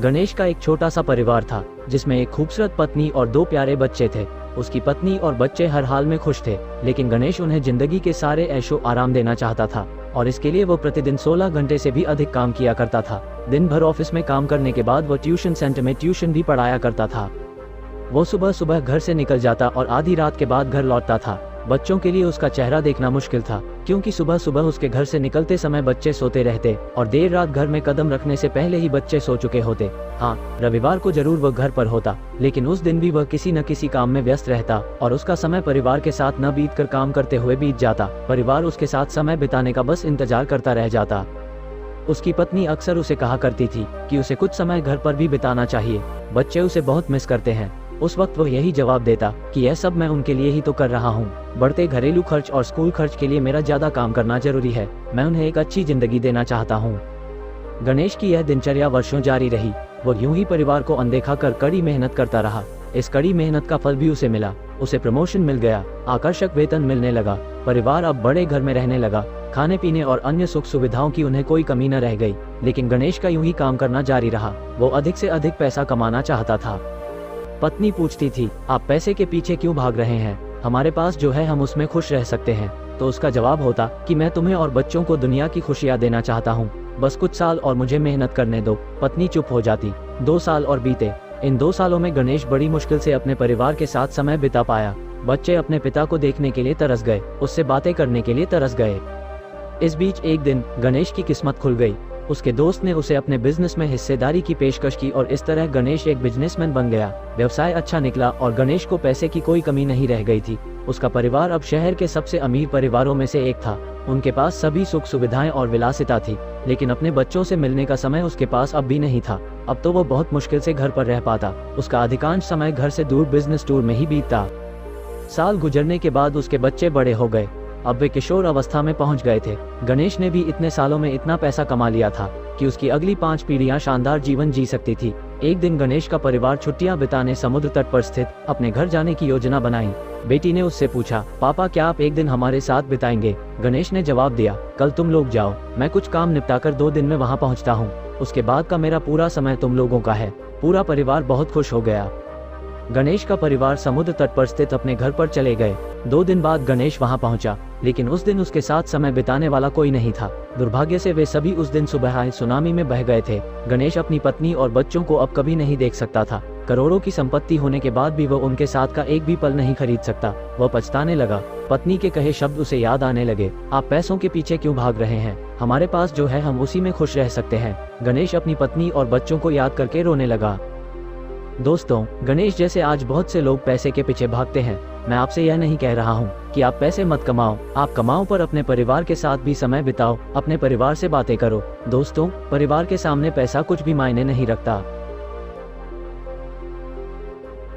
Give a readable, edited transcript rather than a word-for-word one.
गणेश का एक छोटा सा परिवार था जिसमें एक खूबसूरत पत्नी और 2 प्यारे बच्चे थे। उसकी पत्नी और बच्चे हर हाल में खुश थे, लेकिन गणेश उन्हें जिंदगी के सारे ऐशो आराम देना चाहता था और इसके लिए वो प्रतिदिन 16 घंटे से भी अधिक काम किया करता था। दिन भर ऑफिस में काम करने के बाद वो ट्यूशन सेंटर में ट्यूशन भी पढ़ाया करता था। वो सुबह सुबह घर से निकल जाता और आधी रात के बाद घर लौटता था। बच्चों के लिए उसका चेहरा देखना मुश्किल था, क्योंकि सुबह सुबह उसके घर से निकलते समय बच्चे सोते रहते और देर रात घर में कदम रखने से पहले ही बच्चे सो चुके होते। हाँ, रविवार को जरूर वह घर पर होता, लेकिन उस दिन भी वह किसी न किसी काम में व्यस्त रहता और उसका समय परिवार के साथ न बीत कर काम करते हुए बीत जाता। परिवार उसके साथ समय बिताने का बस इंतजार करता रह जाता। उसकी पत्नी अक्सर उसे कहा करती थी कि उसे कुछ समय घर पर भी बिताना चाहिए, बच्चे उसे बहुत मिस करते हैं। उस वक्त वह यही जवाब देता कि यह सब मैं उनके लिए ही तो कर रहा हूँ। बढ़ते घरेलू खर्च और स्कूल खर्च के लिए मेरा ज्यादा काम करना जरूरी है। मैं उन्हें एक अच्छी जिंदगी देना चाहता हूँ। गणेश की यह दिनचर्या वर्षों जारी रही। वो यूं ही परिवार को अनदेखा कर कड़ी मेहनत करता रहा। इस कड़ी मेहनत का फल भी उसे मिला। उसे प्रमोशन मिल गया, आकर्षक वेतन मिलने लगा, परिवार अब बड़े घर में रहने लगा। खाने पीने और अन्य सुख सुविधाओं की उन्हें कोई कमी न रह गई। लेकिन गणेश का यूं ही काम करना जारी रहा। वो अधिक से अधिक पैसा कमाना चाहता था। पत्नी पूछती थी, आप पैसे के पीछे क्यों भाग रहे हैं? हमारे पास जो है हम उसमें खुश रह सकते हैं। तो उसका जवाब होता कि मैं तुम्हें और बच्चों को दुनिया की खुशियां देना चाहता हूँ, बस कुछ साल और मुझे मेहनत करने दो। पत्नी चुप हो जाती। 2 साल और बीते। इन 2 सालों में गणेश बड़ी मुश्किल से अपने परिवार के साथ समय बिता पाया। बच्चे अपने पिता को देखने के लिए तरस गए, उससे बातें करने के लिए तरस गए। इस बीच एक दिन गणेश की किस्मत खुल गई। उसके दोस्त ने उसे अपने बिजनेस में हिस्सेदारी की पेशकश की और इस तरह गणेश एक बिजनेसमैन बन गया। व्यवसाय अच्छा निकला और गणेश को पैसे की कोई कमी नहीं रह गई थी। उसका परिवार अब शहर के सबसे अमीर परिवारों में से एक था। उनके पास सभी सुख सुविधाएं और विलासिता थी, लेकिन अपने बच्चों से मिलने का समय उसके पास अब भी नहीं था। अब तो वो बहुत मुश्किल से घर पर रह पाता। उसका अधिकांश समय घर से दूर बिजनेस टूर में ही बीतता। साल गुजरने के बाद उसके बच्चे बड़े हो गए। अब वे किशोर अवस्था में पहुंच गए थे। गणेश ने भी इतने सालों में इतना पैसा कमा लिया था कि उसकी अगली 5 पीढ़ियां शानदार जीवन जी सकती थी। एक दिन गणेश का परिवार छुट्टियां बिताने समुद्र तट पर स्थित अपने घर जाने की योजना बनाई। बेटी ने उससे पूछा, पापा क्या आप एक दिन हमारे साथ बिताएंगे? गणेश ने जवाब दिया, कल तुम लोग जाओ, मैं कुछ काम निपटाकर 2 दिन में वहाँ पहुँचता हूँ। उसके बाद का मेरा पूरा समय तुम लोगों का है। पूरा परिवार बहुत खुश हो गया। गणेश का परिवार समुद्र तट पर स्थित अपने घर पर चले गए। 2 दिन बाद गणेश वहां पहुंचा, लेकिन उस दिन उसके साथ समय बिताने वाला कोई नहीं था। दुर्भाग्य से वे सभी उस दिन सुबह आए सुनामी में बह गए थे। गणेश अपनी पत्नी और बच्चों को अब कभी नहीं देख सकता था। करोड़ों की संपत्ति होने के बाद भी वह उनके साथ का एक भी पल नहीं खरीद सकता। वह पछताने लगा। पत्नी के कहे शब्द उसे याद आने लगे, आप पैसों के पीछे क्यों भाग रहे हैं? हमारे पास जो है हम उसी में खुश रह सकते हैं। गणेश अपनी पत्नी और बच्चों को याद करके रोने लगा। दोस्तों, गणेश जैसे आज बहुत से लोग पैसे के पीछे भागते हैं। मैं आपसे यह नहीं कह रहा हूँ कि आप पैसे मत कमाओ। आप कमाओ पर अपने परिवार के साथ भी समय बिताओ, अपने परिवार से बातें करो। दोस्तों, परिवार के सामने पैसा कुछ भी मायने नहीं रखता।